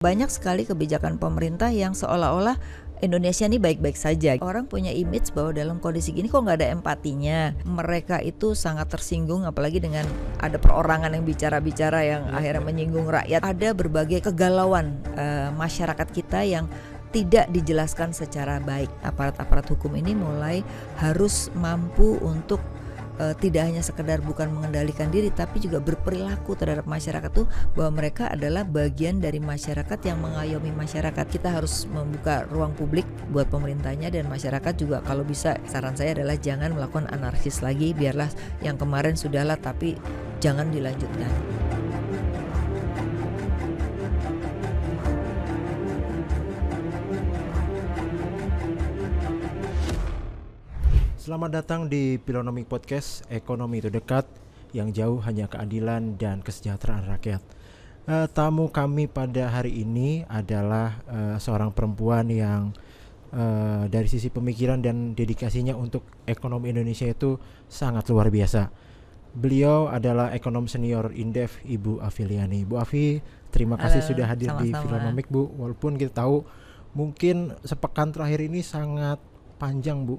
Banyak sekali kebijakan pemerintah yang seolah-olah Indonesia ini baik-baik saja. Orang punya image bahwa dalam kondisi gini kok nggak ada empatinya. Mereka itu sangat tersinggung, apalagi dengan ada perorangan yang bicara-bicara yang akhirnya menyinggung rakyat. Ada berbagai kegalauan masyarakat kita yang tidak dijelaskan secara baik. Aparat-aparat hukum ini mulai harus mampu untuk tidak hanya sekedar bukan mengendalikan diri, tapi juga berperilaku terhadap masyarakat tuh bahwa mereka adalah bagian dari masyarakat yang mengayomi masyarakat. Kita harus membuka ruang publik buat pemerintahnya dan masyarakat juga. Kalau bisa, saran saya adalah jangan melakukan anarkis lagi. Biarlah yang kemarin sudahlah, tapi jangan dilanjutkan. Selamat datang di Philonomic Podcast, Ekonomi itu dekat, yang jauh hanya keadilan dan kesejahteraan rakyat. Tamu kami pada hari ini adalah seorang perempuan yang dari sisi pemikiran dan dedikasinya untuk ekonomi Indonesia itu sangat luar biasa. Beliau adalah ekonom senior Indef, Ibu Afi Liani. Bu Afi, terima kasih sudah hadir di Philonomic, Bu. Walaupun kita tahu mungkin sepekan terakhir ini sangat panjang, Bu,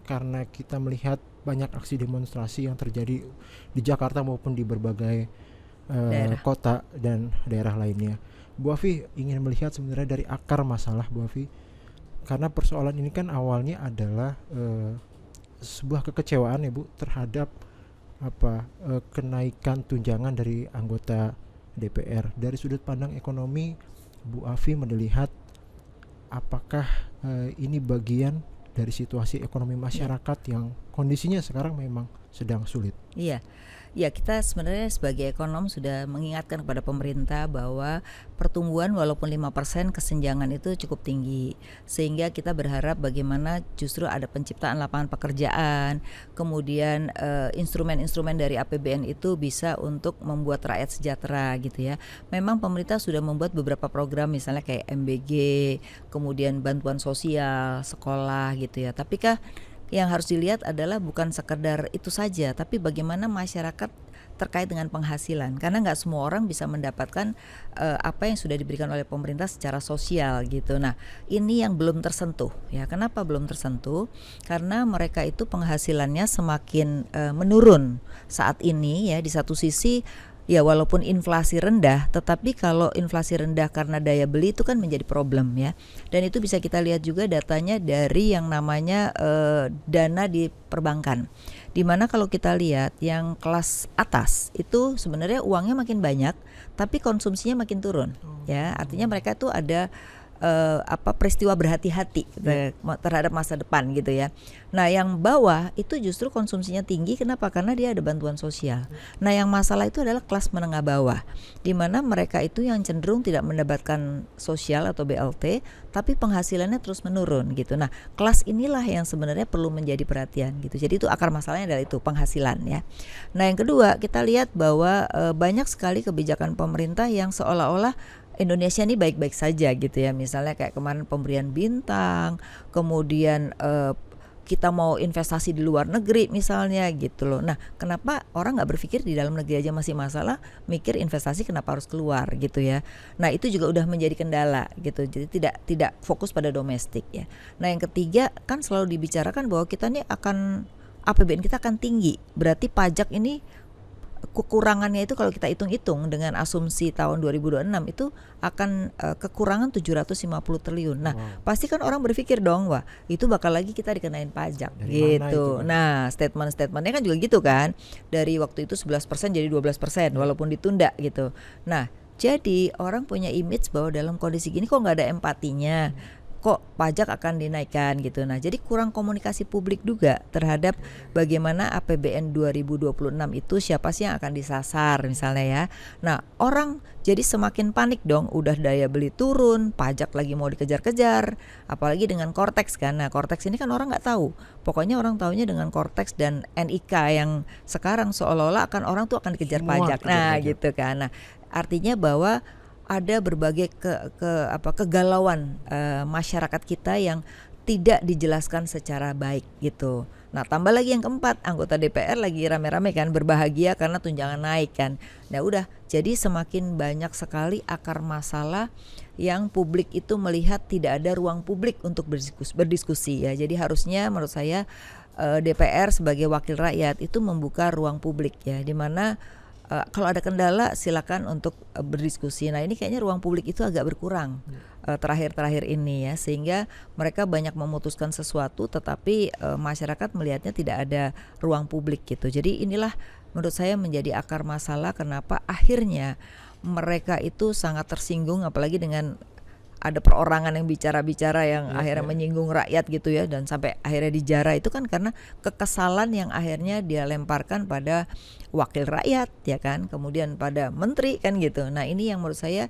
karena kita melihat banyak aksi demonstrasi yang terjadi di Jakarta maupun di berbagai kota dan daerah lainnya. Bu Afi ingin melihat sebenarnya dari akar masalah, Bu Afi, karena persoalan ini kan awalnya adalah sebuah kekecewaan ya, Bu, terhadap kenaikan tunjangan dari anggota DPR. Dari sudut pandang ekonomi, Bu Afi melihat apakah ini bagian dari situasi ekonomi masyarakat yang kondisinya sekarang memang sedang sulit. Iya, kita sebenarnya sebagai ekonom sudah mengingatkan kepada pemerintah bahwa pertumbuhan walaupun 5% kesenjangan itu cukup tinggi. Sehingga kita berharap bagaimana justru ada penciptaan lapangan pekerjaan, kemudian instrumen-instrumen dari APBN itu bisa untuk membuat rakyat sejahtera gitu ya. Memang pemerintah sudah membuat beberapa program misalnya kayak MBG, kemudian bantuan sosial, sekolah gitu ya. Tapi yang harus dilihat adalah bukan sekedar itu saja, tapi bagaimana masyarakat terkait dengan penghasilan, karena nggak semua orang bisa mendapatkan apa yang sudah diberikan oleh pemerintah secara sosial gitu. Nah, ini yang belum tersentuh ya. Kenapa belum tersentuh? Karena mereka itu penghasilannya semakin menurun saat ini ya. Di satu sisi ya walaupun inflasi rendah, tetapi kalau inflasi rendah karena daya beli itu kan menjadi problem ya. Dan itu bisa kita lihat juga datanya dari yang namanya dana di perbankan. Dimana kalau kita lihat yang kelas atas itu sebenarnya uangnya makin banyak, tapi konsumsinya makin turun ya. Artinya mereka tuh ada peristiwa berhati-hati terhadap masa depan gitu ya. Nah, yang bawah itu justru konsumsinya tinggi. Kenapa? Karena dia ada bantuan sosial. Nah, yang masalah itu adalah kelas menengah bawah, di mana mereka itu yang cenderung tidak mendapatkan sosial atau BLT, tapi penghasilannya terus menurun gitu. Nah, kelas inilah yang sebenarnya perlu menjadi perhatian gitu. Jadi itu akar masalahnya adalah itu, penghasilan ya. Nah, yang kedua, kita lihat bahwa banyak sekali kebijakan pemerintah yang seolah-olah Indonesia ini baik-baik saja gitu ya. Misalnya kayak kemarin pemberian bintang, kemudian kita mau investasi di luar negeri misalnya gitu loh. Nah, kenapa orang nggak berpikir di dalam negeri aja masih masalah, mikir investasi kenapa harus keluar gitu ya. Nah, itu juga udah menjadi kendala gitu. Jadi tidak fokus pada domestik ya. Nah, yang ketiga kan selalu dibicarakan bahwa kita nih akan APBN kita akan tinggi. Berarti pajak ini kekurangannya itu kalau kita hitung-hitung dengan asumsi tahun 2026 itu akan kekurangan 750 triliun. Nah, pasti kan orang berpikir dong, wah itu bakal lagi kita dikenain pajak. Dari gitu. Nah, statement-statementnya kan juga gitu kan. Dari waktu itu 11% jadi 12% walaupun ditunda gitu. Nah, jadi orang punya image bahwa dalam kondisi gini kok nggak ada empatinya. Kok pajak akan dinaikkan gitu. Nah, jadi kurang komunikasi publik juga terhadap bagaimana APBN 2026 itu siapa sih yang akan disasar misalnya ya. Nah, orang jadi semakin panik dong, udah daya beli turun, pajak lagi mau dikejar-kejar, apalagi dengan Kortex kan. Nah, Kortex ini kan orang nggak tahu. Pokoknya orang taunya dengan Kortex dan NIK yang sekarang seolah-olah orang tuh akan dikejar semua pajak. Nah, gitu kan. Nah, artinya bahwa ada berbagai kegalauan masyarakat kita yang tidak dijelaskan secara baik gitu. Nah, tambah lagi yang keempat, anggota DPR lagi rame-rame kan berbahagia karena tunjangan naik kan. Nah, udah jadi semakin banyak sekali akar masalah yang publik itu melihat tidak ada ruang publik untuk berdiskusi ya. Jadi harusnya menurut saya DPR sebagai wakil rakyat itu membuka ruang publik ya, di mana kalau ada kendala silakan untuk berdiskusi. Nah, ini kayaknya ruang publik itu agak berkurang terakhir-terakhir ini ya, sehingga mereka banyak memutuskan sesuatu tetapi masyarakat melihatnya tidak ada ruang publik gitu. Jadi inilah menurut saya menjadi akar masalah kenapa akhirnya mereka itu sangat tersinggung, apalagi dengan ada perorangan yang bicara-bicara yang akhirnya menyinggung rakyat gitu ya, dan sampai akhirnya dijarah. Itu kan karena kekesalan yang akhirnya dia lemparkan pada wakil rakyat ya kan, kemudian pada menteri kan gitu. Nah, ini yang menurut saya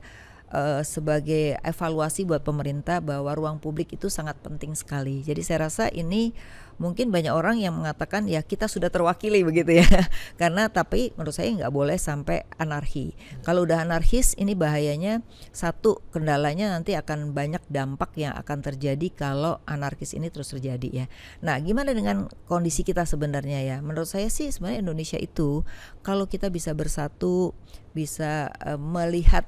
sebagai evaluasi buat pemerintah bahwa ruang publik itu sangat penting sekali. Jadi saya rasa ini mungkin banyak orang yang mengatakan ya kita sudah terwakili begitu ya. Karena tapi menurut saya nggak boleh sampai anarki. Kalau udah anarkis ini bahayanya, satu, kendalanya nanti akan banyak dampak yang akan terjadi kalau anarkis ini terus terjadi ya. Nah, gimana dengan kondisi kita sebenarnya ya? Menurut saya sih sebenarnya Indonesia itu kalau kita bisa bersatu, bisa melihat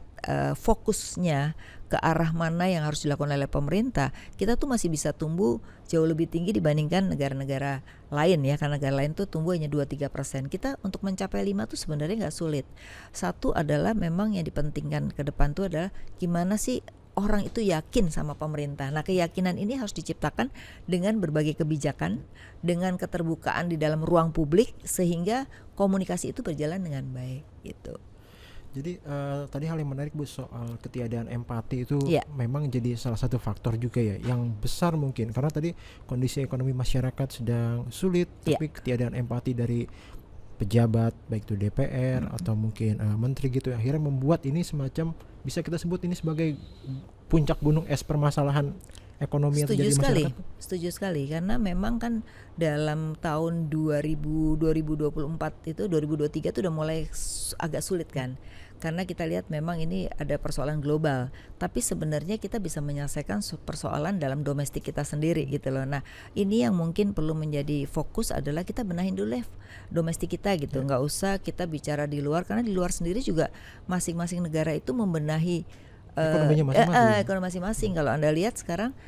fokusnya ke arah mana yang harus dilakukan oleh pemerintah, kita tuh masih bisa tumbuh jauh lebih tinggi dibandingkan negara-negara lain ya, karena negara lain tuh tumbuh hanya 2-3%. Kita untuk mencapai 5 tuh sebenarnya nggak sulit. Satu adalah memang yang dipentingkan ke depan tuh adalah gimana sih orang itu yakin sama pemerintah. Nah, keyakinan ini harus diciptakan dengan berbagai kebijakan, dengan keterbukaan di dalam ruang publik, sehingga komunikasi itu berjalan dengan baik gitu. Jadi tadi hal yang menarik Bu soal ketiadaan empati itu Ya. memang jadi salah satu faktor juga ya yang besar mungkin, karena tadi kondisi ekonomi masyarakat sedang sulit, tapi ketiadaan empati dari pejabat baik itu DPR atau mungkin menteri gitu akhirnya membuat ini semacam, bisa kita sebut ini sebagai puncak gunung es permasalahan ekonomi yang terjadi di masyarakat. Setuju sekali, karena memang kan dalam tahun 2024 itu 2023 itu udah mulai agak sulit kan. Karena kita lihat memang ini ada persoalan global, tapi sebenarnya kita bisa menyelesaikan persoalan dalam domestik kita sendiri gitu loh. Nah, ini yang mungkin perlu menjadi fokus adalah kita benahin dulu domestik kita gitu. Nggak usah kita bicara di luar, karena di luar sendiri juga masing-masing negara itu membenahi ekonomi masing-masing. Kalau Anda lihat sekarang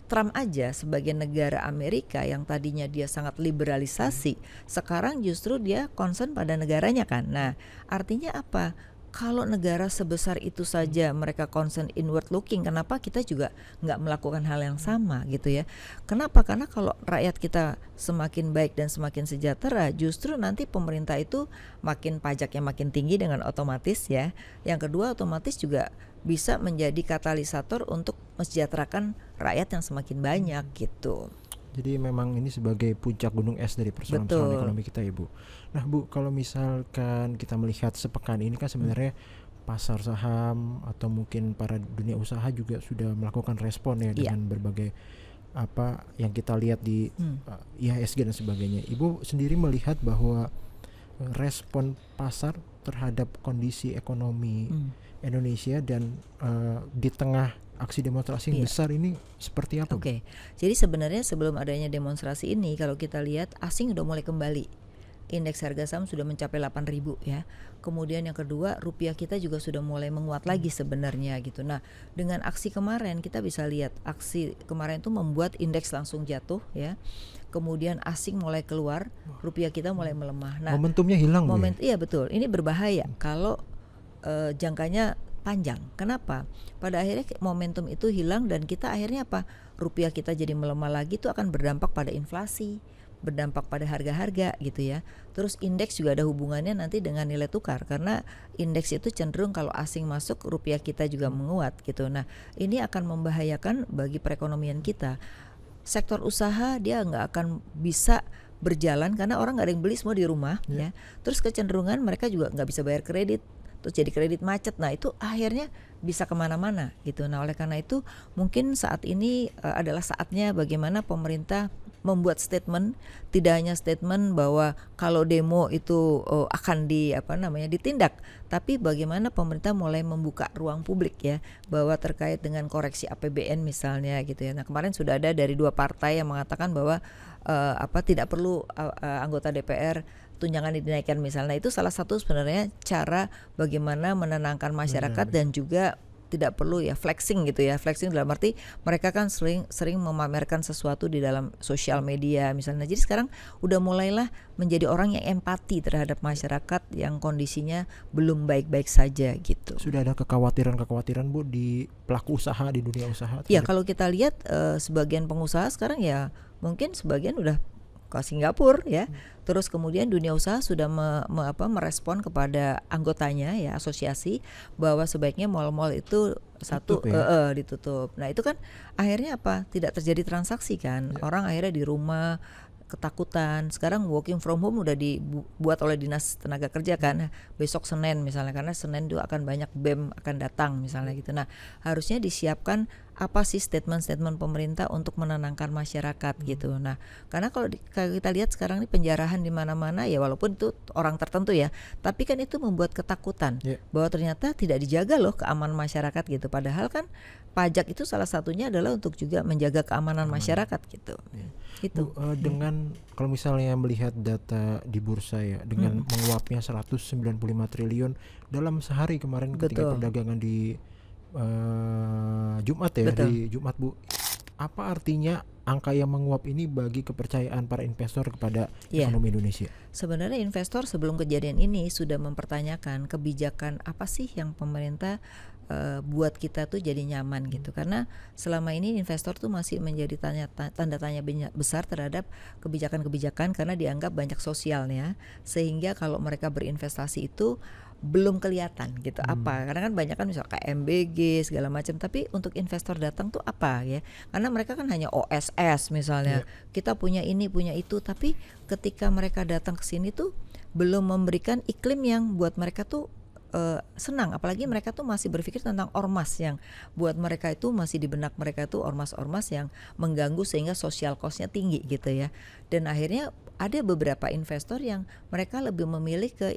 Trump aja sebagai negara Amerika yang tadinya dia sangat liberalisasi, sekarang justru dia concern pada negaranya kan. Nah, artinya apa? Kalau negara sebesar itu saja mereka concern inward looking, kenapa kita juga nggak melakukan hal yang sama gitu ya? Kenapa? Karena kalau rakyat kita semakin baik dan semakin sejahtera, justru nanti pemerintah itu makin pajaknya makin tinggi dengan otomatis ya. Yang kedua, otomatis juga bisa menjadi katalisator untuk mensejahterakan rakyat yang semakin banyak gitu. Jadi memang ini sebagai puncak gunung es dari persoalan ekonomi kita ya Bu. Nah Bu, kalau misalkan kita melihat sepekan ini kan sebenarnya pasar saham atau mungkin para dunia usaha juga sudah melakukan respon ya dengan berbagai apa yang kita lihat di IHSG dan sebagainya. Ibu sendiri melihat bahwa respon pasar terhadap kondisi ekonomi Indonesia dan di tengah aksi demonstrasi yang besar ini seperti apa? Oke. Jadi sebenarnya sebelum adanya demonstrasi ini, kalau kita lihat asing udah mulai kembali. Indeks harga saham sudah mencapai 8.000 ya. Kemudian yang kedua, rupiah kita juga sudah mulai menguat lagi sebenarnya gitu. Nah, dengan aksi kemarin kita bisa lihat aksi kemarin itu membuat indeks langsung jatuh ya. Kemudian asing mulai keluar, rupiah kita mulai melemah. Nah, momentumnya hilang ya? Iya betul. Ini berbahaya kalau jangkanya panjang. Kenapa? Pada akhirnya momentum itu hilang dan kita akhirnya apa? Rupiah kita jadi melemah lagi, itu akan berdampak pada inflasi, berdampak pada harga-harga gitu ya. Terus indeks juga ada hubungannya nanti dengan nilai tukar, karena indeks itu cenderung kalau asing masuk rupiah kita juga menguat gitu. Nah, ini akan membahayakan bagi perekonomian kita. Sektor usaha dia nggak akan bisa berjalan karena orang nggak ada yang beli, semua di rumah ya. Terus kecenderungan mereka juga nggak bisa bayar kredit, terus jadi kredit macet. Nah, itu akhirnya bisa kemana-mana gitu. Nah, oleh karena itu mungkin saat ini adalah saatnya bagaimana pemerintah membuat statement, tidak hanya statement bahwa kalau demo itu akan ditindak, tapi bagaimana pemerintah mulai membuka ruang publik ya, bahwa terkait dengan koreksi APBN misalnya gitu ya. Nah, kemarin sudah ada dari 2 partai yang mengatakan bahwa tidak perlu anggota DPR tunjangan dinaikkan misalnya. Itu salah satu sebenarnya cara bagaimana menenangkan masyarakat dan juga tidak perlu ya flexing gitu ya. Flexing dalam arti mereka kan sering memamerkan sesuatu di dalam sosial media misalnya. Jadi sekarang udah mulailah menjadi orang yang empati terhadap masyarakat yang kondisinya belum baik-baik saja gitu. Sudah ada kekhawatiran Bu di pelaku usaha, di dunia usaha? Ya, kalau kita lihat sebagian pengusaha sekarang ya mungkin sebagian udah ke Singapura ya. Terus kemudian dunia usaha sudah merespon kepada anggotanya ya, asosiasi, bahwa sebaiknya mal-mal itu ditutup. Nah, itu kan akhirnya apa? Tidak terjadi transaksi kan. Orang akhirnya di rumah ketakutan. Sekarang working from home udah dibuat oleh Dinas Tenaga Kerja kan. Besok Senin misalnya, karena Senin itu akan banyak BEM akan datang misalnya gitu. Nah, harusnya disiapkan apa sih statement-statement pemerintah untuk menenangkan masyarakat gitu. Nah, karena kalau kita lihat sekarang ini penjarahan di mana-mana ya, walaupun itu orang tertentu ya, tapi kan itu membuat ketakutan bahwa ternyata tidak dijaga loh keamanan masyarakat gitu. Padahal kan pajak itu salah satunya adalah untuk juga menjaga keamanan masyarakat gitu. Itu. Dengan kalau misalnya melihat data di bursa ya, dengan menguapnya 195 triliun dalam sehari kemarin ketika perdagangan di Jumat ya. Betul. Di Jumat Bu, apa artinya angka yang menguap ini bagi kepercayaan para investor kepada ekonomi Indonesia? Sebenarnya investor sebelum kejadian ini sudah mempertanyakan kebijakan apa sih yang pemerintah buat kita tuh jadi nyaman gitu. Karena selama ini investor tuh masih menjadi tanda tanya besar terhadap kebijakan-kebijakan, karena dianggap banyak sosialnya, sehingga kalau mereka berinvestasi itu belum kelihatan gitu apa. Karena kan banyak kan misalnya KMBG segala macam, tapi untuk investor datang tuh apa ya? Karena mereka kan hanya OSS misalnya. Kita punya ini, punya itu, tapi ketika mereka datang ke sini tuh belum memberikan iklim yang buat mereka tuh senang. Apalagi mereka tuh masih berpikir tentang ormas yang buat mereka itu masih di benak mereka tuh ormas-ormas yang mengganggu sehingga social cost-nya tinggi gitu ya. Dan akhirnya ada beberapa investor yang mereka lebih memilih ke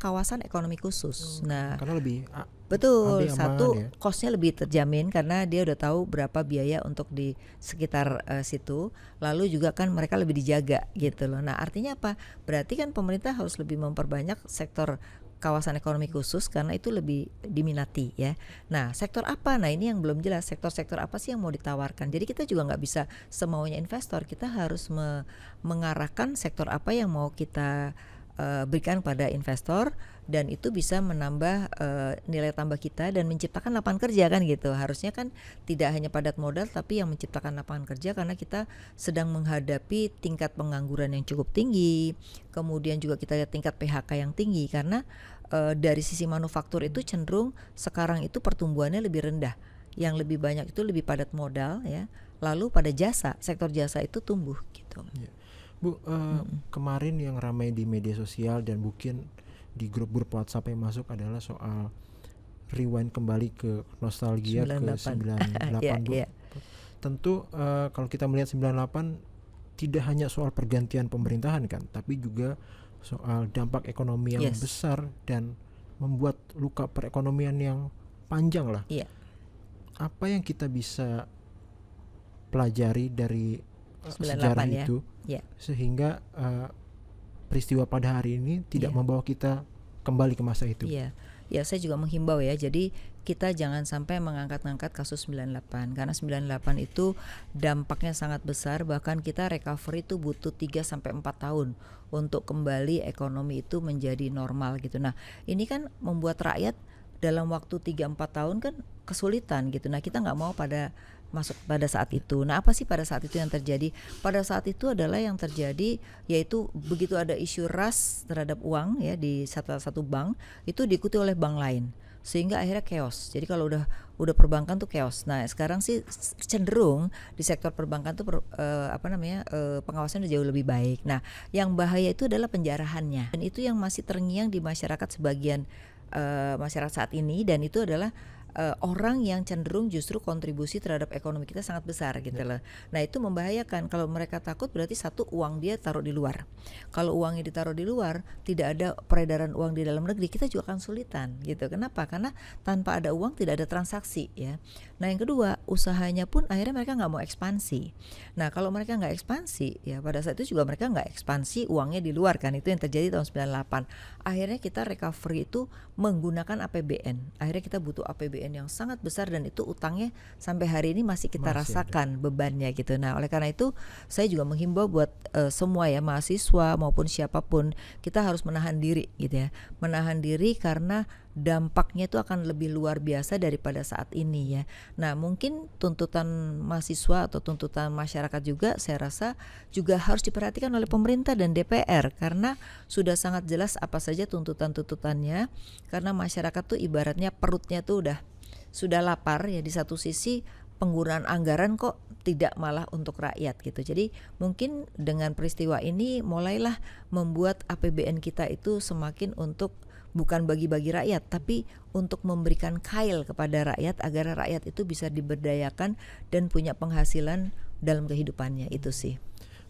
kawasan ekonomi khusus. Nah, karena lebih betul, satu cost-nya lebih terjamin karena dia udah tahu berapa biaya untuk di sekitar situ. Lalu juga kan mereka lebih dijaga gitu loh. Nah, artinya apa? Berarti kan pemerintah harus lebih memperbanyak sektor kawasan ekonomi khusus karena itu lebih diminati ya. Nah, sektor apa? Nah, ini yang belum jelas. Sektor-sektor apa sih yang mau ditawarkan? Jadi kita juga nggak bisa semaunya investor. Kita harus mengarahkan sektor apa yang mau kita berikan pada investor, dan itu bisa menambah nilai tambah kita dan menciptakan lapangan kerja kan gitu. Harusnya kan tidak hanya padat modal tapi yang menciptakan lapangan kerja, karena kita sedang menghadapi tingkat pengangguran yang cukup tinggi. Kemudian juga kita lihat tingkat PHK yang tinggi karena dari sisi manufaktur itu cenderung sekarang itu pertumbuhannya lebih rendah. Yang lebih banyak itu lebih padat modal ya. Lalu pada jasa, sektor jasa itu tumbuh gitu. Bu, kemarin yang ramai di media sosial dan mungkin di grup-grup WhatsApp yang masuk adalah soal rewind kembali ke nostalgia 98. Ke 98 Bu. Tentu kalau kita melihat 98 tidak hanya soal pergantian pemerintahan kan, tapi juga soal dampak ekonomi yang besar dan membuat luka perekonomian yang panjang lah. Apa yang kita bisa pelajari dari sejarah itu sehingga peristiwa pada hari ini tidak membawa kita kembali ke masa itu? Ya, saya juga menghimbau ya. Jadi kita jangan sampai mengangkat-angkat kasus 98 karena 98 itu dampaknya sangat besar, bahkan kita recovery itu butuh 3 sampai 4 tahun untuk kembali ekonomi itu menjadi normal gitu. Nah, ini kan membuat rakyat dalam waktu 3-4 tahun kan kesulitan gitu. Nah, kita nggak mau masuk pada saat itu. Nah, apa sih pada saat itu yang terjadi? Pada saat itu adalah yang terjadi yaitu begitu ada isu ras terhadap uang ya di satu bank, itu diikuti oleh bank lain. Sehingga akhirnya chaos. Jadi kalau udah perbankan tuh chaos. Nah, sekarang sih cenderung di sektor perbankan tuh pengawasan udah jauh lebih baik. Nah, yang bahaya itu adalah penjarahannya. Dan itu yang masih terngiang di masyarakat sebagian masyarakat saat ini, dan itu adalah orang yang cenderung justru kontribusi terhadap ekonomi kita sangat besar gitu loh. Nah itu membahayakan kalau mereka takut, berarti satu, uang dia taruh di luar. Kalau uangnya ditaruh di luar, tidak ada peredaran uang di dalam negeri, kita juga akan sulitan gitu. Kenapa? Karena tanpa ada uang tidak ada transaksi ya. Nah yang kedua, usahanya pun akhirnya mereka nggak mau ekspansi. Nah kalau mereka nggak ekspansi ya, pada saat itu juga mereka nggak ekspansi uangnya di luar kan. Itu yang terjadi tahun 98. Akhirnya kita recovery itu menggunakan APBN. Akhirnya kita butuh APBN yang sangat besar, dan itu utangnya sampai hari ini masih kita rasakan bebannya gitu. Nah oleh karena itu saya juga menghimbau buat semua ya, mahasiswa maupun siapapun, kita harus menahan diri gitu ya. Menahan diri karena dampaknya itu akan lebih luar biasa daripada saat ini ya. Nah mungkin tuntutan mahasiswa atau tuntutan masyarakat juga saya rasa juga harus diperhatikan oleh pemerintah dan DPR, karena sudah sangat jelas apa saja tuntutan-tuntutannya. Karena masyarakat tuh ibaratnya perutnya tuh sudah lapar ya, di satu sisi penggunaan anggaran kok tidak malah untuk rakyat gitu. Jadi mungkin dengan peristiwa ini mulailah membuat APBN kita itu semakin untuk bukan bagi-bagi rakyat, tapi untuk memberikan kail kepada rakyat agar rakyat itu bisa diberdayakan dan punya penghasilan dalam kehidupannya, itu sih.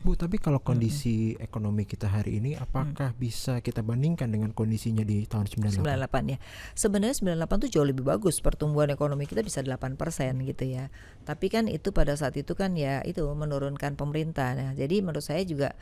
Bu, tapi kalau kondisi ekonomi kita hari ini, apakah bisa kita bandingkan dengan kondisinya di tahun 98? 98 ya. Sebenarnya 98 tuh jauh lebih bagus, pertumbuhan ekonomi kita bisa 8% gitu ya. Tapi kan itu pada saat itu kan ya itu menurunkan pemerintah. Nah, jadi menurut saya juga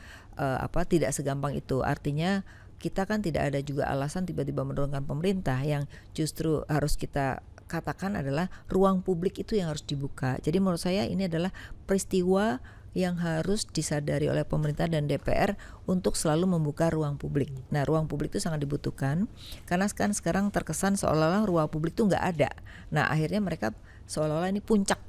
tidak segampang itu. Artinya kita kan tidak ada juga alasan tiba-tiba menurunkan pemerintah. Yang justru harus kita katakan adalah ruang publik itu yang harus dibuka. Jadi menurut saya ini adalah peristiwa yang harus disadari oleh pemerintah dan DPR untuk selalu membuka ruang publik. Nah, ruang publik itu sangat dibutuhkan karena kan sekarang terkesan seolah-olah ruang publik itu nggak ada. Nah, akhirnya mereka seolah-olah ini puncak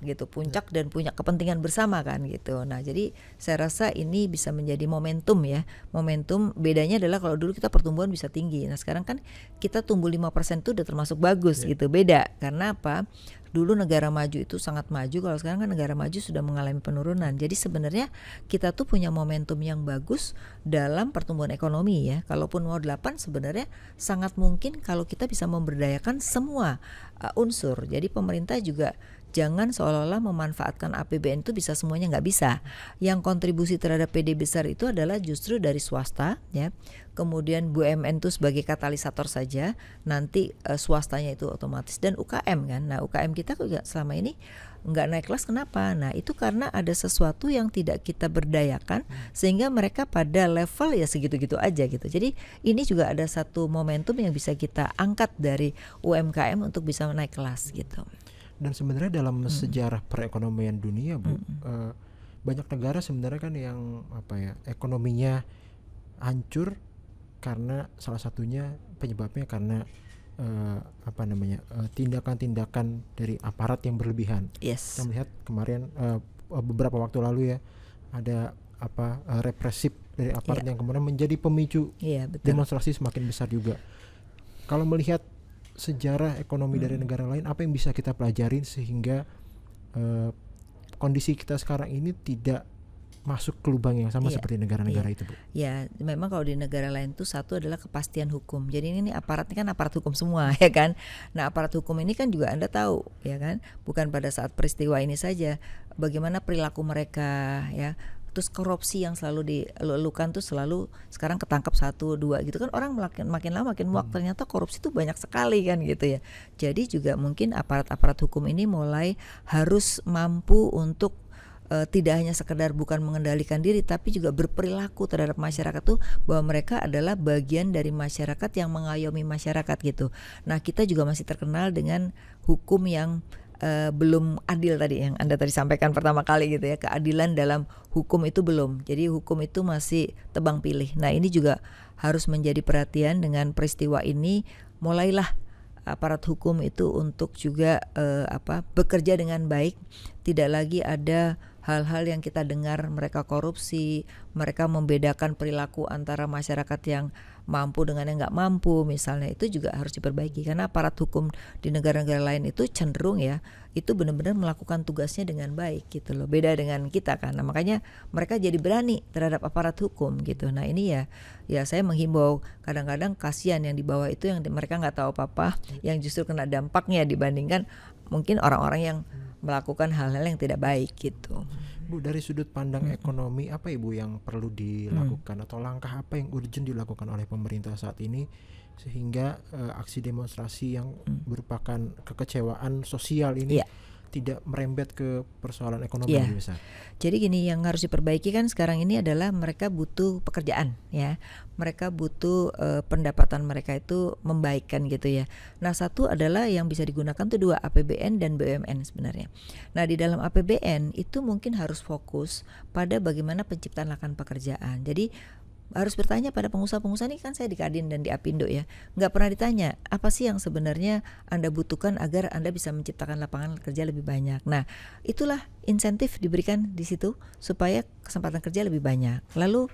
dan punya kepentingan bersama kan gitu. Nah, jadi saya rasa ini bisa menjadi momentum ya. Momentum bedanya adalah kalau dulu kita pertumbuhan bisa tinggi. Nah, sekarang kan kita tumbuh 5% itu udah termasuk bagus gitu. Beda karena apa? Dulu negara maju itu sangat maju, kalau sekarang kan negara maju sudah mengalami penurunan. Jadi sebenarnya kita tuh punya momentum yang bagus dalam pertumbuhan ekonomi ya. Kalaupun mau 8 sebenarnya sangat mungkin kalau kita bisa memberdayakan semua unsur. Jadi pemerintah juga jangan seolah-olah memanfaatkan APBN itu bisa semuanya, nggak bisa. Yang kontribusi terhadap PD besar itu adalah justru dari swasta ya. Kemudian BUMN itu sebagai katalisator saja, nanti swastanya itu otomatis, dan UKM kan. Nah UKM kita juga selama ini nggak naik kelas, kenapa? Nah itu karena ada sesuatu yang tidak kita berdayakan sehingga mereka pada level ya segitu-gitu aja gitu. Jadi ini juga ada satu momentum yang bisa kita angkat dari UMKM untuk bisa naik kelas gitu. Dan sebenarnya dalam sejarah perekonomian dunia, Bu, banyak negara sebenarnya kan yang ekonominya hancur karena salah satunya penyebabnya karena tindakan-tindakan dari aparat yang berlebihan. Yes. Kita melihat kemarin beberapa waktu lalu ya ada represif dari aparat yang kemudian menjadi pemicu demonstrasi semakin besar juga. Kalau melihat sejarah ekonomi dari negara lain, apa yang bisa kita pelajarin sehingga kondisi kita sekarang ini tidak masuk ke lubang yang sama seperti negara-negara itu, Bu? Ya, memang kalau di negara lain tuh satu adalah kepastian hukum. Jadi ini aparatnya kan aparat hukum semua ya kan. Nah, aparat hukum ini kan juga Anda tahu ya kan, bukan pada saat peristiwa ini saja, bagaimana perilaku mereka ya. Terus korupsi yang selalu dilakukan tuh selalu sekarang ketangkap 1, 2 gitu kan, orang makin lama makin muak, ternyata korupsi tuh banyak sekali kan gitu ya. Jadi juga mungkin aparat-aparat hukum ini mulai harus mampu untuk tidak hanya sekedar bukan mengendalikan diri, tapi juga berperilaku terhadap masyarakat tuh bahwa mereka adalah bagian dari masyarakat yang mengayomi masyarakat gitu. Nah kita juga masih terkenal dengan hukum yang belum adil tadi yang Anda tadi sampaikan pertama kali gitu ya, keadilan dalam hukum itu belum. Jadi hukum itu masih tebang pilih. Nah ini juga harus menjadi perhatian dengan peristiwa ini, mulailah aparat hukum itu untuk juga bekerja dengan baik. Tidak lagi ada hal-hal yang kita dengar mereka korupsi, mereka membedakan perilaku antara masyarakat yang mampu dengan yang nggak mampu misalnya, itu juga harus diperbaiki karena aparat hukum di negara-negara lain itu cenderung ya itu benar-benar melakukan tugasnya dengan baik gitu loh. Beda dengan kita kan. Nah, makanya mereka jadi berani terhadap aparat hukum gitu. Nah, ini ya saya menghimbau, kadang-kadang kasihan yang di bawah itu yang mereka nggak tahu apa-apa, yang justru kena dampaknya dibandingkan mungkin orang-orang yang melakukan hal-hal yang tidak baik gitu. Bu, dari sudut pandang ekonomi, apa Ibu yang perlu dilakukan atau langkah apa yang urgent dilakukan oleh pemerintah saat ini sehingga aksi demonstrasi yang merupakan kekecewaan sosial ini tidak merembet ke persoalan ekonomi yang lebih besar? Jadi gini, yang harus diperbaiki kan sekarang ini adalah mereka butuh pekerjaan ya. Mereka butuh pendapatan mereka itu membaikkan gitu ya. Nah, satu adalah yang bisa digunakan tuh dua, APBN dan BUMN sebenarnya. Nah, di dalam APBN itu mungkin harus fokus pada bagaimana penciptaan lapangan pekerjaan. Jadi harus bertanya pada pengusaha-pengusaha, ini kan saya di Kadin dan di Apindo ya, nggak pernah ditanya apa sih yang sebenarnya Anda butuhkan agar Anda bisa menciptakan lapangan kerja lebih banyak. Nah, itulah insentif diberikan di situ supaya kesempatan kerja lebih banyak. Lalu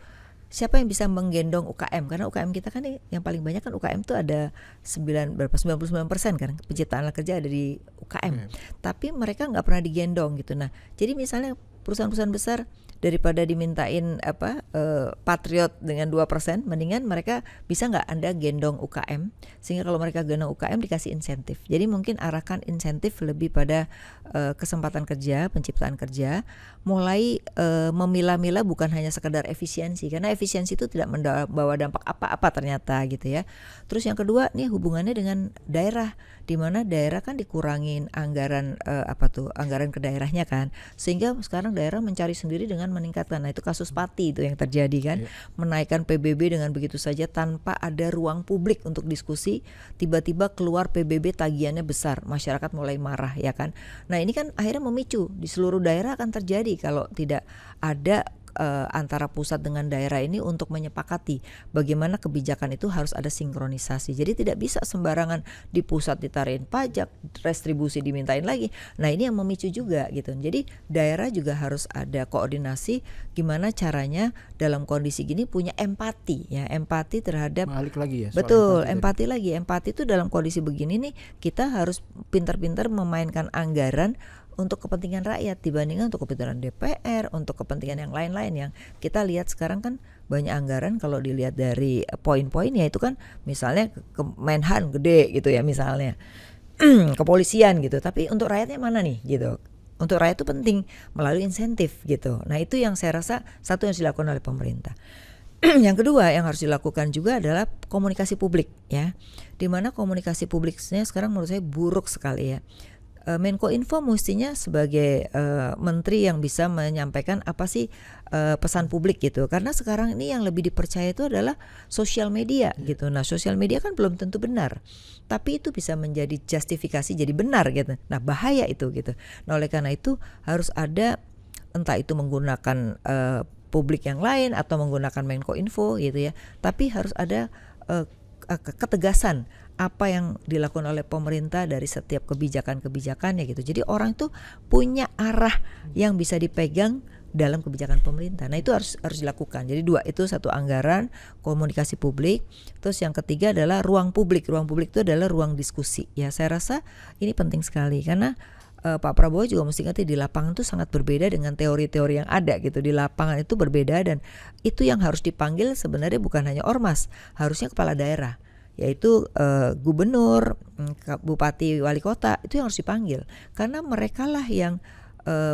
siapa yang bisa menggendong UKM, karena UKM kita kan yang paling banyak kan UKM tuh ada 99% kan penciptaan kerja ada di UKM. Tapi mereka nggak pernah digendong gitu. Nah, jadi misalnya perusahaan-perusahaan besar daripada dimintain Patriot dengan 2%, mendingan mereka bisa nggak Anda gendong UKM, sehingga kalau mereka gendong UKM dikasih insentif. Jadi mungkin arahkan insentif lebih pada kesempatan kerja, penciptaan kerja, mulai memilah-milah bukan hanya sekedar efisiensi, karena efisiensi itu tidak membawa dampak apa-apa ternyata gitu ya. Terus yang kedua nih hubungannya dengan daerah, di mana daerah kan dikurangin anggaran anggaran ke daerahnya kan, sehingga sekarang daerah mencari sendiri dengan meningkatkan. Nah, itu kasus Pati itu yang terjadi kan, menaikkan PBB dengan begitu saja tanpa ada ruang publik untuk diskusi, tiba-tiba keluar PBB tagihannya besar, masyarakat mulai marah ya kan. Nah, ini kan akhirnya memicu di seluruh daerah akan terjadi kalau tidak ada antara pusat dengan daerah ini untuk menyepakati bagaimana kebijakan itu harus ada sinkronisasi. Jadi tidak bisa sembarangan di pusat ditariin pajak, restribusi dimintain lagi. Nah, ini yang memicu juga gitu. Jadi daerah juga harus ada koordinasi gimana caranya dalam kondisi gini punya empati ya, empati terhadap balik lagi ya. Betul, empati lagi. Empati itu dalam kondisi begini nih kita harus pintar-pintar memainkan anggaran untuk kepentingan rakyat dibandingkan untuk kepentingan DPR, untuk kepentingan yang lain-lain. Yang kita lihat sekarang kan banyak anggaran kalau dilihat dari poin-poinnya itu kan misalnya ke Menhan gede gitu ya misalnya, kepolisian gitu, tapi untuk rakyatnya mana nih gitu. Untuk rakyat itu penting melalui insentif gitu. Nah, itu yang saya rasa satu yang harus dilakukan oleh pemerintah. Yang kedua yang harus dilakukan juga adalah komunikasi publik ya, dimana komunikasi publiknya sekarang menurut saya buruk sekali ya. Menko Info mestinya sebagai menteri yang bisa menyampaikan apa sih pesan publik gitu, karena sekarang ini yang lebih dipercaya itu adalah sosial media gitu. Nah, sosial media kan belum tentu benar, tapi itu bisa menjadi justifikasi jadi benar gitu. Nah, bahaya itu gitu. Nah, oleh karena itu harus ada, entah itu menggunakan publik yang lain atau menggunakan Menko Info gitu ya, tapi harus ada ketegasan apa yang dilakukan oleh pemerintah dari setiap kebijakan-kebijakannya gitu. Jadi orang itu punya arah yang bisa dipegang dalam kebijakan pemerintah. Nah, itu harus dilakukan. Jadi dua itu, satu anggaran, komunikasi publik, terus yang ketiga adalah ruang publik. Ruang publik itu adalah ruang diskusi. Ya, saya rasa ini penting sekali karena Pak Prabowo juga mesti ngerti di lapangan itu sangat berbeda dengan teori-teori yang ada gitu. Di lapangan itu berbeda dan itu yang harus dipanggil sebenarnya bukan hanya ormas, harusnya kepala daerah, yaitu gubernur, bupati, wali kota, itu yang harus dipanggil karena mereka lah yang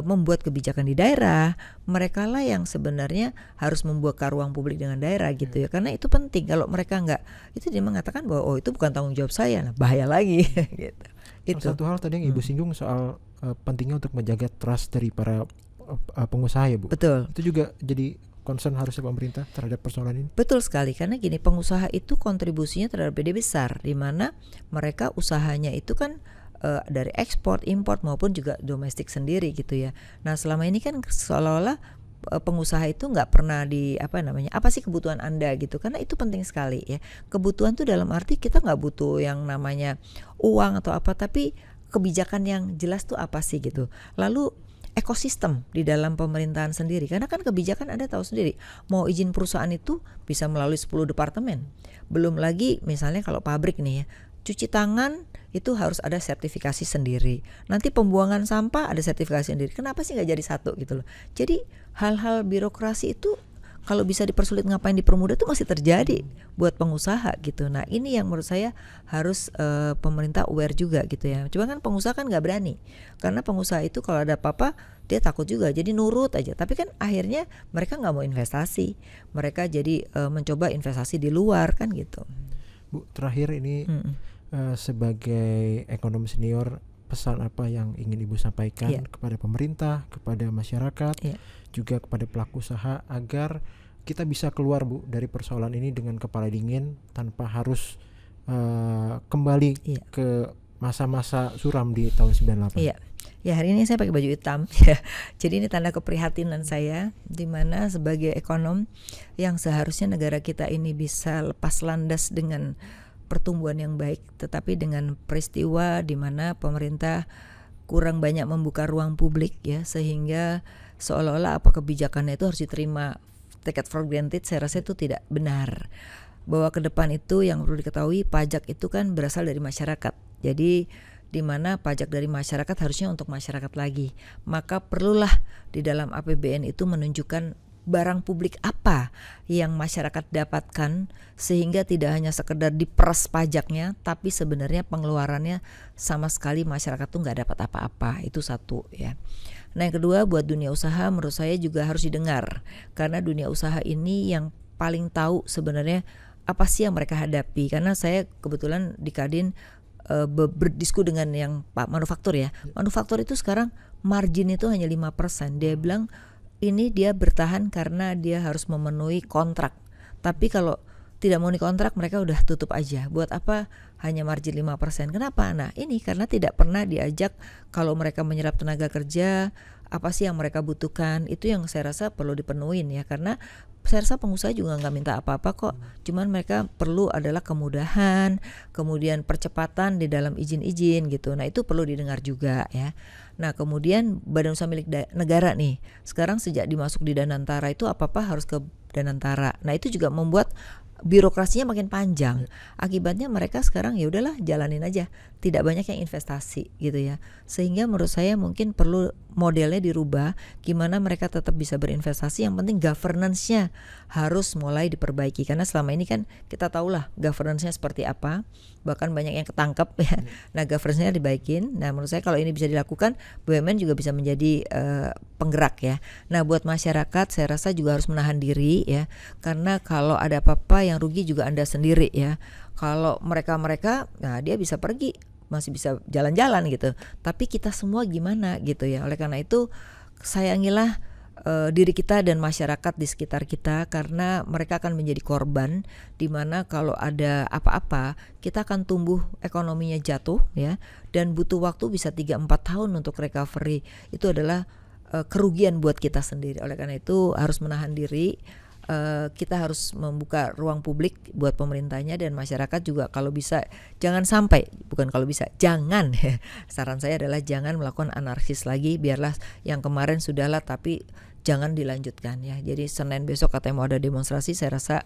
membuat kebijakan di daerah, mereka lah yang sebenarnya harus membuka ruang publik dengan daerah gitu ya, karena itu penting. Kalau mereka nggak, itu dia mengatakan bahwa itu bukan tanggung jawab saya, nah bahaya lagi gitu. Itu satu hal tadi yang Ibu singgung soal pentingnya untuk menjaga trust dari para pengusaha ya Bu. Betul. Itu juga jadi concern harusnya pemerintah terhadap persoalan ini. Betul sekali, karena gini, pengusaha itu kontribusinya terhadap PDB besar, di mana mereka usahanya itu kan dari ekspor, import maupun juga domestik sendiri gitu ya. Nah, selama ini kan seolah-olah pengusaha itu nggak pernah apa sih kebutuhan Anda gitu, karena itu penting sekali ya. Kebutuhan tuh dalam arti kita nggak butuh yang namanya uang atau apa, tapi kebijakan yang jelas tuh apa sih gitu. Lalu ekosistem di dalam pemerintahan sendiri, karena kan kebijakan Anda tahu sendiri, mau izin perusahaan itu bisa melalui 10 departemen. Belum lagi misalnya kalau pabrik nih ya, cuci tangan itu harus ada sertifikasi sendiri. Nanti pembuangan sampah ada sertifikasi sendiri. Kenapa sih nggak jadi satu gitu loh? Jadi hal-hal birokrasi itu kalau bisa dipersulit ngapain dipermudah itu masih terjadi buat pengusaha gitu. Nah ini yang menurut saya harus pemerintah aware juga gitu ya. Cuma kan pengusaha kan nggak berani, karena pengusaha itu kalau ada apa-apa dia takut juga, jadi nurut aja. Tapi kan akhirnya mereka nggak mau investasi, mereka jadi mencoba investasi di luar kan gitu. Bu, terakhir ini sebagai ekonom senior, pesan apa yang ingin Ibu sampaikan kepada pemerintah, kepada masyarakat, juga kepada pelaku usaha agar kita bisa keluar Bu dari persoalan ini dengan kepala dingin tanpa harus kembali ke masa-masa suram di tahun 98. Ya hari ini saya pakai baju hitam jadi ini tanda keprihatinan saya, di mana sebagai ekonom yang seharusnya negara kita ini bisa lepas landas dengan pertumbuhan yang baik, tetapi dengan peristiwa di mana pemerintah kurang banyak membuka ruang publik ya, sehingga seolah-olah apa kebijakannya itu harus diterima take it for granted. Saya rasa itu tidak benar. Bahwa ke depan itu yang perlu diketahui, pajak itu kan berasal dari masyarakat. Jadi di mana pajak dari masyarakat harusnya untuk masyarakat lagi. Maka perlulah di dalam APBN itu menunjukkan barang publik apa yang masyarakat dapatkan, sehingga tidak hanya sekedar diperas pajaknya, tapi sebenarnya pengeluarannya sama sekali masyarakat tuh nggak dapat apa-apa. Itu satu ya. Nah yang kedua, buat dunia usaha menurut saya juga harus didengar, karena dunia usaha ini yang paling tahu sebenarnya apa sih yang mereka hadapi. Karena saya kebetulan di Kadin berdisku dengan yang Pak manufaktur ya. Manufaktur itu sekarang margin itu hanya 5%. Dia bilang ini dia bertahan karena dia harus memenuhi kontrak. Tapi kalau tidak mau dikontrak mereka udah tutup aja. Buat apa hanya margin 5%? Kenapa? Nah ini karena tidak pernah diajak kalau mereka menyerap tenaga kerja, apa sih yang mereka butuhkan. Itu yang saya rasa perlu dipenuhin ya, karena saya rasa pengusaha juga nggak minta apa-apa kok. Cuman mereka perlu adalah kemudahan, kemudian percepatan di dalam izin-izin gitu. Nah itu perlu didengar juga ya. Nah kemudian badan usaha milik negara nih, sekarang sejak dimasuk di Danantara itu apa-apa harus ke Danantara. Nah itu juga membuat birokrasinya makin panjang. Akibatnya mereka sekarang ya udahlah jalanin aja, tidak banyak yang investasi gitu ya. Sehingga menurut saya mungkin perlu modelnya dirubah, gimana mereka tetap bisa berinvestasi. Yang penting governance-nya harus mulai diperbaiki, karena selama ini kan kita tahulah governance-nya seperti apa, bahkan banyak yang ketangkep ya. Nah governance-nya dibaikin. Nah menurut saya kalau ini bisa dilakukan, BUMN juga bisa menjadi penggerak ya. Nah buat masyarakat saya rasa juga harus menahan diri ya, karena kalau ada apa-apa yang rugi juga Anda sendiri ya. Kalau mereka nah dia bisa pergi, masih bisa jalan-jalan gitu. Tapi kita semua gimana gitu ya. Oleh karena itu sayangilah diri kita dan masyarakat di sekitar kita, karena mereka akan menjadi korban, dimana kalau ada apa-apa kita akan tumbuh ekonominya jatuh ya, dan butuh waktu bisa 3-4 tahun untuk recovery. Itu adalah kerugian buat kita sendiri. Oleh karena itu harus menahan diri. Kita harus membuka ruang publik buat pemerintahnya dan masyarakat juga. Kalau bisa jangan sampai, bukan kalau bisa, jangan saran saya adalah jangan melakukan anarkis lagi. Biarlah yang kemarin sudahlah, tapi jangan dilanjutkan ya. Jadi Senin besok katanya mau ada demonstrasi, saya rasa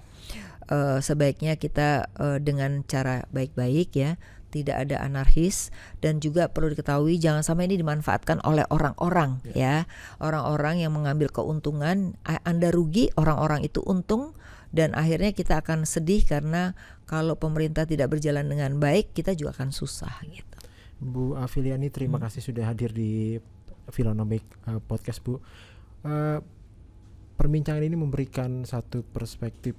sebaiknya kita dengan cara baik-baik ya, tidak ada anarkis. Dan juga perlu diketahui jangan sampai ini dimanfaatkan oleh orang-orang ya. Orang-orang yang mengambil keuntungan, Anda rugi, orang-orang itu untung, dan akhirnya kita akan sedih karena kalau pemerintah tidak berjalan dengan baik, kita juga akan susah gitu. Bu Afiliani, terima kasih sudah hadir di Philonomic Podcast Bu. Perbincangan ini memberikan satu perspektif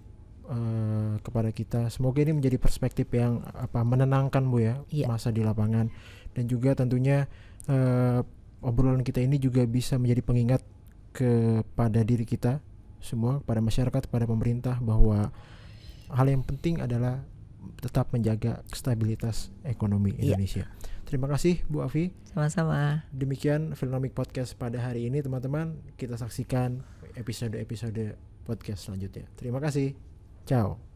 kepada kita. Semoga ini menjadi perspektif yang menenangkan Bu ya, masa di lapangan, dan juga tentunya obrolan kita ini juga bisa menjadi pengingat kepada diri kita semua, kepada masyarakat, kepada pemerintah, bahwa hal yang penting adalah tetap menjaga stabilitas ekonomi Indonesia. Terima kasih Bu Afi. Sama-sama. Demikian Philonomic Podcast pada hari ini teman-teman. Kita saksikan episode-episode podcast selanjutnya. Terima kasih. Ciao.